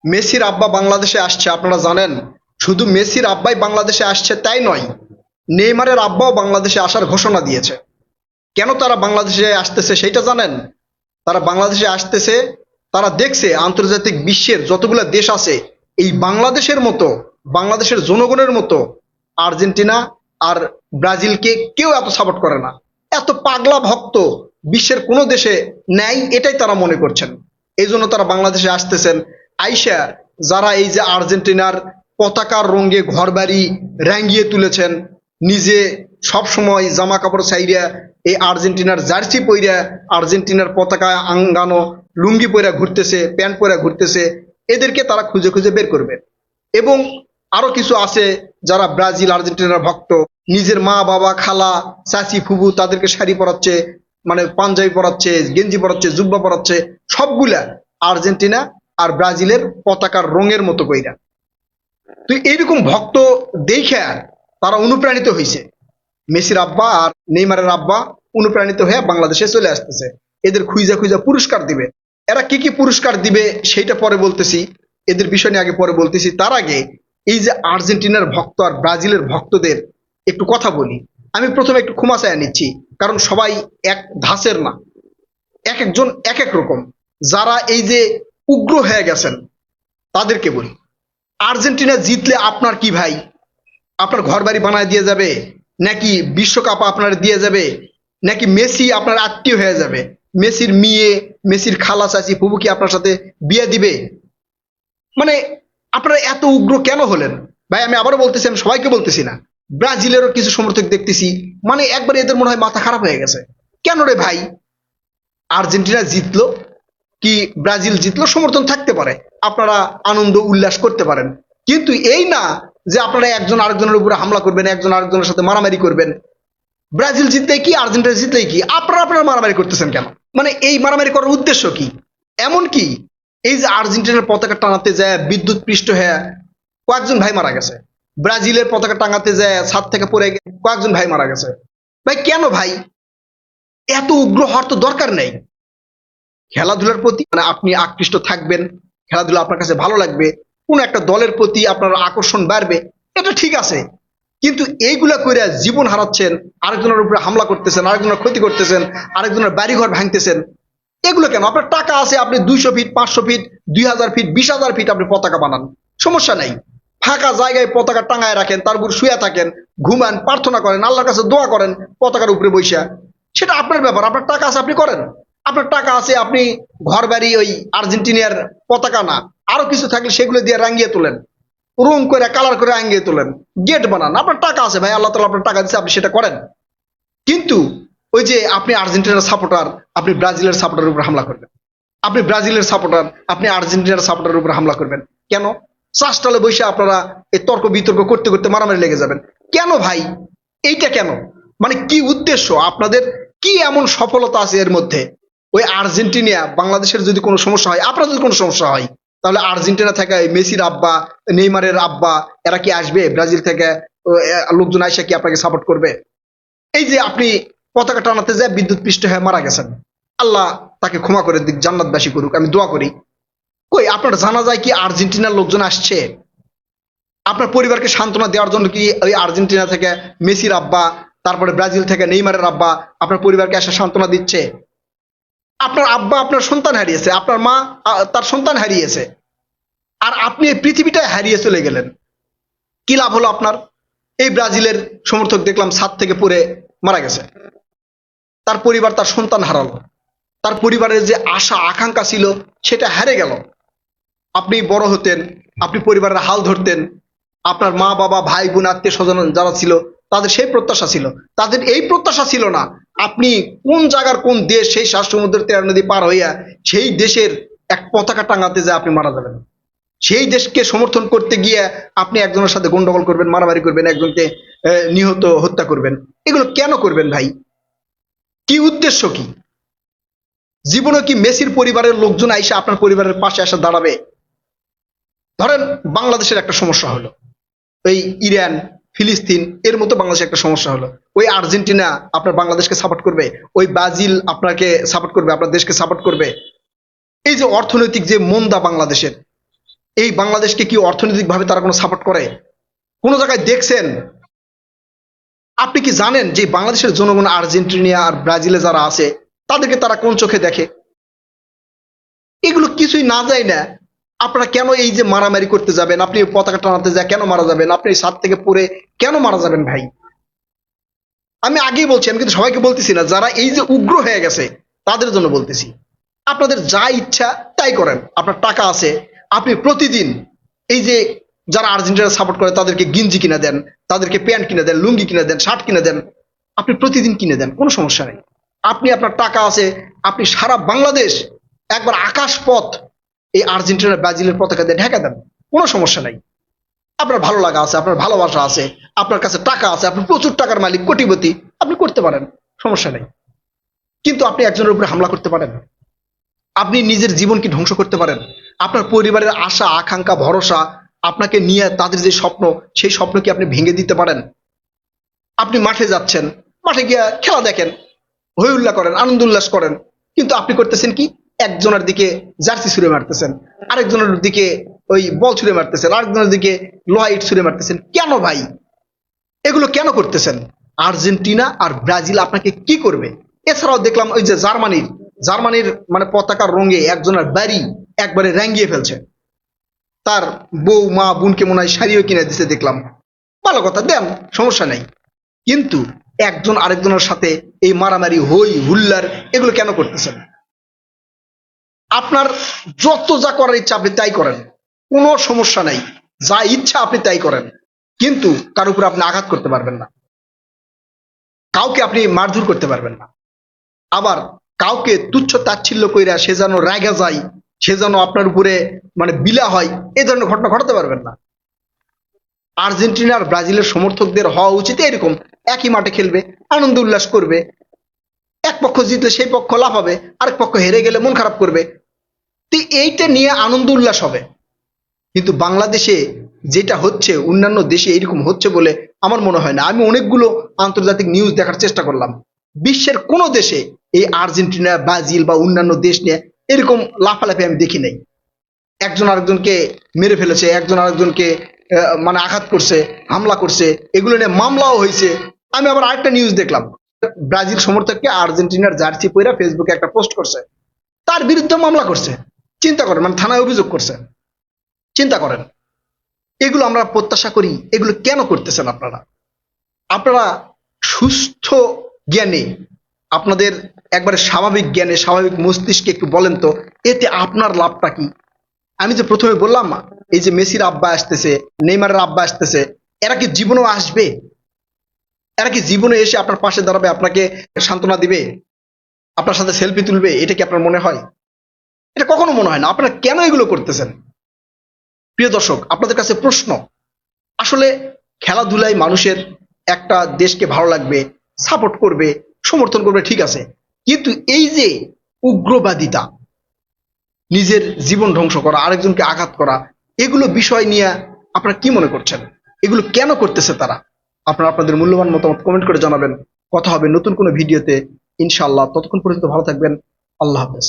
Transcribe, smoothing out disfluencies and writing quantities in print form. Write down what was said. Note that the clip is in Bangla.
মেসির আব্বা বাংলাদেশে আসছে, আপনারা জানেন? শুধু মেসির আব্বাই বাংলাদেশে আসছে তাই নয়, নেইমারের আব্বাও বাংলাদেশে আসার ঘোষণা দিয়েছে। কেন তারা বাংলাদেশে আসতেছে সেটা জানেন? তারা বাংলাদেশে আসতেছে, তারা দেখছে আন্তর্জাতিক বিশ্বের যতগুলো দেশ আছে, এই বাংলাদেশের মতো, বাংলাদেশের জনগণের মতো আর্জেন্টিনা আর ব্রাজিলকে কেউ এত সাপোর্ট করে না। এত পাগলা ভক্ত বিশ্বের কোনো দেশে নেই, এটাই তারা মনে করছেন। এই জন্য তারা বাংলাদেশে আসতেছেন। আইসা যারা এই যে আর্জেন্টিনার পতাকার রঙে ঘরবাড়ি রাঙ্গিয়ে তুলেছেন, নিজে সব সময় জামা কাপড় ছাইরা এই আর্জেন্টিনার জার্সি পইরা, আর্জেন্টিনার পতাকা আঙ্গানো লুঙ্গি পইরা ঘুরতেছে, প্যান্ট পইরা ঘুরতেছে, এদেরকে তারা খুঁজে খুঁজে বের করবে। এবং আরো কিছু আছে যারা ব্রাজিল আর্জেন্টিনার ভক্ত, নিজের মা বাবা খালা চাচি ফুবু তাদেরকে শাড়ি পরাচ্ছে, মানে পাঞ্জাবি পরাচ্ছে, গেঞ্জি পরাচ্ছে, জুব্বা পরাচ্ছে, সবগুলা আর্জেন্টিনা আর ব্রাজিলের পতাকার রঙের মতো কইরা। তো এইরকম ভক্ত দেখা তারা অনুপ্রাণিত হয়েছে। মেসির আব্বা আর নেইমারের আব্বা অনুপ্রাণিত হয়ে বাংলাদেশে চলে আসতেছে। এদের খুঁজা খুঁজা পুরস্কার দিবে। এরা কি কি পুরস্কার দিবে সেটা পরে বলতেছি, এদের বিষয় নিয়ে আগে পরে বলতেছি। তার আগে এই যে আর্জেন্টিনার ভক্ত আর ব্রাজিলের ভক্তদের একটু কথা বলি। আমি প্রথমে একটু ক্ষমা চাইয়া নিচ্ছি, কারণ সবাই এক ধাঁচের না, এক একজন এক এক রকম। যারা এই যে উগ্র হয়ে গেছেন তাদেরকে বলি, আর্জেন্টিনা জিতলে আপনার কি ভাই? আপনার ঘর বাড়ি বানায় দিয়ে যাবে? নাকি বিশ্বকাপ আপনার দিয়ে যাবে? নাকি মেসি আপনার আত্মীয় হয়ে যাবে? মেসির মেয়ে, মেসির খালা চাচি ফুবু কি আপনার সাথে বিয়ে দিবে? মানে আপনারা এত উগ্র কেন হলেন ভাই? আমি আবারও বলতেছি, আমি সবাইকে বলতেছি না, ব্রাজিলেরও কিছু সমর্থক দেখতেছি, মানে একবার এদের মনে হয় মাথা খারাপ হয়ে গেছে। কেন রে ভাই? আর্জেন্টিনা জিতলো কি ব্রাজিল জিতলো, সমর্থন থাকতে পারে, আপনারা আনন্দ উল্লাস করতে পারেন, কিন্তু এই না যে আপনারা একজন আরেকজনের উপরে হামলা করবেন, একজন আরেকজনের সাথে মারামারি করবেন। ব্রাজিল জিতলে কি, আর্জেন্টিনা জিতলে কি, আপনারা মারামারি করতেছেন কেন? মানে এই মারামারি করার উদ্দেশ্য কি? এমন কি এই যে আর্জেন্টিনার পতাকা টানাতে যায় বিদ্যুৎ পৃষ্ঠ হয়ে কয়েকজন ভাই মারা গেছে, ব্রাজিলের পতাকা টাঙাতে যায় ছাদ থেকে পড়ে কয়েকজন ভাই মারা গেছে। ভাই কেন ভাই এত উগ্র হওয়ার তো দরকার নেই। খেলাধুলার প্রতি মানে আপনি আকৃষ্ট থাকবেন, খেলাধুলা আপনার কাছে ভালো লাগবে, কোন একটা দলের প্রতি আপনার আকর্ষণ বাড়বে, এটা ঠিক আছে। কিন্তু এইগুলা করে জীবন হারাচ্ছেন, আরেকজনের উপরে হামলা করতেছেন, আরেকজনের ক্ষতি করতেছেন, আরেকজনের বাড়িঘর ভাঙতেছেন, এগুলো কেন? আপনার টাকা আছে, আপনি 200 ফিট 500 ফিট 2000 ফিট 20,000 ফিট আপনি পতাকা বানান, সমস্যা নাই। ফাঁকা জায়গায় পতাকা টাঙায় রাখেন, তার উপর শুয়ে থাকেন, ঘুমান, প্রার্থনা করেন, আল্লাহর কাছে দোয়া করেন পতাকার উপরে বৈশা, সেটা আপনার ব্যাপার। আপনার টাকা আছে আপনি করেন, আপনার টাকা আছে আপনি ঘর বাড়ি ওই আর্জেন্টিনার পতাকা না আরো কিছু থাকলে সেগুলো দিয়ে রাঙিয়ে তোলেন, রং করে কালার করে রাঙিয়ে তোলেন, গেট বানান, আপনার টাকা আছে ভাই, আল্লাহ তালা আপনার টাকা দিচ্ছে, আপনি সেটা করেন। কিন্তু ওই যে আপনি আর্জেন্টিনার সাপোর্টার, আপনি ব্রাজিলের সাপোর্টারের উপর হামলা করবেন, আপনি ব্রাজিলের সাপোর্টার আপনি আর্জেন্টিনার সাপোর্টারের উপর হামলা করবেন কেন? চাষটালে বসে আপনারা এই তর্ক বিতর্ক করতে করতে মারামারি লেগে যাবেন কেন ভাই? এইটা কেন? মানে কি উদ্দেশ্য আপনাদের? কি এমন সফলতা আছে এর মধ্যে? ওই আর্জেন্টিনা বাংলাদেশের যদি কোনো সমস্যা হয়, আপনার যদি কোনো সমস্যা হয়, তাহলে আর্জেন্টিনা থেকে মেসির আব্বা, নেইমারের আব্বা এরা কি আসবে ব্রাজিল থেকে? লোকজন আইসা কি আপনাকে সাপোর্ট করবে? এই যে আপনি পতাকা টানাতে যায় বিদ্যুৎ পৃষ্ঠ হয়ে মারা গেছেন, আল্লাহ তাকে ক্ষমা করে দিক, জান্নাতবাসী করুক, আমি দোয়া করি। কই আপনার জানা যায় কি আর্জেন্টিনার লোকজন আসছে আপনার পরিবারকে সান্ত্বনা দেওয়ার জন্য? কি ওই আর্জেন্টিনা থেকে মেসির আব্বা, তারপরে ব্রাজিল থেকে নেইমারের আব্বা আপনার পরিবারকে এসে সান্ত্বনা দিচ্ছে? আপনার আব্বা আপনার সন্তান হারিয়েছে, আপনার মা তার সন্তান হারিয়েছে, আর আপনি এই পৃথিবীটা হারিয়ে চলে গেলেন, কি লাভ হলো আপনার? এই ব্রাজিলের সমর্থক দেখলাম ছাদ থেকে পড়ে মারা গেছে, তার পরিবার তার সন্তান হারালো, তার পরিবারের যে আশা আকাঙ্ক্ষা ছিল সেটা হারে গেল। আপনি বড় হতেন, আপনি পরিবারের হাল ধরতেন, আপনার মা বাবা ভাই বোন আত্মীয় স্বজন যারা ছিল তাদের সেই প্রত্যাশা ছিল, তাদের এই প্রত্যাশা ছিল না আপনি কোন জায়গার কোন দেশ সেই সাত সমুদ্র 13 নদী পার হইয়া সেই দেশের এক পতাকা টাঙাতে যায় আপনি মারা যাবেন, সেই দেশকে সমর্থন করতে গিয়ে আপনি একজনের সাথে গন্ডগোল করবেন, মারামারি করবেন, একজনকে নিহত হত্যা করবেন। এগুলো কেন করবেন ভাই? কি উদ্দেশ্য কি? জীবনে কি মেসির পরিবারের লোকজন আইসা আপনার পরিবারের পাশে আসা দাঁড়াবে? ধরেন বাংলাদেশের একটা সমস্যা হলো, ওই ইরান ফিলিস্তিন এর মতো বাংলাদেশে একটা সমস্যা হলো, ওই আর্জেন্টিনা আপনার বাংলাদেশকে সাপোর্ট করবে? ওই ব্রাজিল আপনাকে সাপোর্ট করবে, আপনার দেশকে সাপোর্ট করবে? এই যে অর্থনৈতিক যে মন্দা বাংলাদেশের, এই বাংলাদেশকে কি অর্থনৈতিকভাবে তারা কোনো সাপোর্ট করে? কোনো জায়গায় দেখছেন? আপনি কি জানেন যে বাংলাদেশের জনগণ আর্জেন্টিনা আর ব্রাজিলে যারা আছে তাদেরকে তারা কোন চোখে দেখে? এগুলো কিছুই না যায় না। আপনারা কেন এই যে মারামারি করতে যাবেন? আপনি পতাকা টানাতে যা কেন মারা যাবেন? আপনি এই ছাদ থেকে পড়ে কেন মারা যাবেন ভাই? আমি আগেই বলছি, আমি কিন্তু সবাইকে বলতেছি না, যারা এই যে উগ্র হয়ে গেছে তাদের জন্য বলতেছি। আপনাদের যা ইচ্ছা তাই করেন, আপনার টাকা আছে, আপনি প্রতিদিন এই যে যারা আর্জেন্টিনা সাপোর্ট করে তাদেরকে গিঞ্জি কিনে দেন, তাদেরকে প্যান্ট কিনে দেন, লুঙ্গি কিনে দেন, শার্ট কিনে দেন, আপনি প্রতিদিন কিনে দেন, কোনো সমস্যা নেই। আপনি আপনার টাকা আছে, আপনি সারা বাংলাদেশ একবার আকাশ পথ এই আর্জেন্টিনা ব্রাজিলের পতাকা দিয়ে ঢেকে দেন, কোনো সমস্যা নাই। আপনার ভালো লাগা আছে, আপনার ভালোবাসা আছে, আপনার কাছে টাকা আছে, আপনি প্রচুর টাকার মালিক, কোটিপতি, আপনি করতে পারেন, সমস্যা নেই। কিন্তু আপনি একজনের উপরে হামলা করতে পারেন? আপনি নিজের জীবন কি ধ্বংস করতে পারেন? আপনার পরিবারের আশা আকাঙ্ক্ষা ভরসা, আপনাকে নিয়ে তাদের যে স্বপ্ন, সেই স্বপ্ন কি আপনি ভেঙে দিতে পারেন? আপনি মাঠে যাচ্ছেন, মাঠে গিয়ে খেলা দেখেন, হই উল্লাহ করেন, আনন্দ উল্লাস করেন, কিন্তু আপনি করতেছেন কি? একজনের দিকে জার্সি ছুঁড়ে মারতেছেন, আরেকজনের দিকে ওই বল ছুঁড়ে মারতেছেন, আরেকজনের দিকে লোহা ইট ছুঁড়ে মারতেছেন। কেন ভাই এগুলো কেন করতেছেন? আর্জেন্টিনা আর ব্রাজিল আপনাকে কি করবে? এছাড়াও দেখলাম ওই যে জার্মানির মানে পতাকার রঙে একজনের বাড়ি একবারে রাঙ্গিয়ে ফেলছে, তার বউ মা বোনকে মনে হয় শাড়িও কিনে দিতে দেখলাম। ভালো কথা, দেন, সমস্যা নেই। কিন্তু একজন আরেকজনের সাথে এই মারামারি হই হুল্লার এগুলো কেন করতেছেন? আপনার যত যা করার ইচ্ছা আপনি তাই করেন, কোনো সমস্যা নাই, যা ইচ্ছা আপনি তাই করেন, কিন্তু কার উপর আপনি আঘাত করতে পারবেন না, কাউকে আপনি মারধর করতে পারবেন না। আবার কাউকে তুচ্ছ তাচ্ছিল্য কইরা সে যেন রাগা যায়, সে যেন আপনার উপরে মানে বিলা হয়, এই ধরনের ঘটনা ঘটাতে পারবেন না। আর্জেন্টিনা আর ব্রাজিলের সমর্থকদের হওয়া উচিত এরকম, একই মাঠে খেলবে, আনন্দ উল্লাস করবে, এক পক্ষ জিতলে সেই পক্ষ লাফাবে, আরেক পক্ষ হেরে গেলে মন খারাপ করবে, তো এইটা নিয়ে আনন্দ উল্লাস হবে। কিন্তু বাংলাদেশে যেটা হচ্ছে অন্যান্য দেশে এরকম হচ্ছে বলে আমার মনে হয় না। আমি অনেকগুলো আন্তর্জাতিক নিউজ দেখার চেষ্টা করলাম, বিশ্বের কোনো দেশে এই আর্জেন্টিনা ব্রাজিল বা অন্যান্য দেশ নিয়ে এরকম লাফালাফি আমি দেখি নাই। একজন আরেকজনকে মেরে ফেলেছে, একজন আরেকজনকে মানে আঘাত করছে, হামলা করছে, এগুলো নিয়ে মামলাও হয়েছে। আমি আবার আরেকটা নিউজ দেখলাম, ব্রাজিল সমর্থককে আর্জেন্টিনার জার্সি পইরা ফেসবুকে একটা পোস্ট করছে, তার বিরুদ্ধে মামলা করছে। চিন্তা করেন, মানে থানায় অভিযোগ করছে। চিন্তা করেন, এগুলো আমরা প্রত্যাশা করি, এগুলো কেন করতেছেন আপনারা? আপনারা সুস্থ জ্ঞানে, আপনাদের একবারে স্বাভাবিক জ্ঞানে স্বাভাবিক মস্তিষ্কে একটু বলেন তো, এতে আপনার লাভটা কি? আমি যে প্রথমে বললাম, এই যে মেসির আব্বা আসতেছে, নেইমারের আব্বা আসতেছে, এরা কি জীবনেও আসবে? এরা কি জীবনে এসে আপনার পাশে দাঁড়াবে, আপনাকে সান্ত্বনা দিবে, আপনার সাথে সেলফি তুলবে? এটা কি আপনার মনে হয়? এটা কখনো মনে হয় না। আপনারা কেন এগুলো করতেছেন? প্রিয় দর্শক, আপনাদের কাছে প্রশ্ন, আসলে খেলাধুলায় মানুষের একটা দেশকে ভালো লাগবে, সাপোর্ট করবে, সমর্থন করবে, ঠিক আছে, কিন্তু এই যে উগ্রবাদিতা, নিজের জীবন ধ্বংস করা, আরেকজনকে আঘাত করা, এগুলো বিষয় নিয়ে আপনারা কি মনে করছেন? এগুলো কেন করতেছে তারা? আপনারা আপনাদের মূল্যবান মতামত কমেন্ট করে জানাবেন। কথা হবে নতুন কোনো ভিডিওতে ইনশাআল্লাহ। ততক্ষণ পর্যন্ত ভালো থাকবেন। আল্লাহ হাফেজ।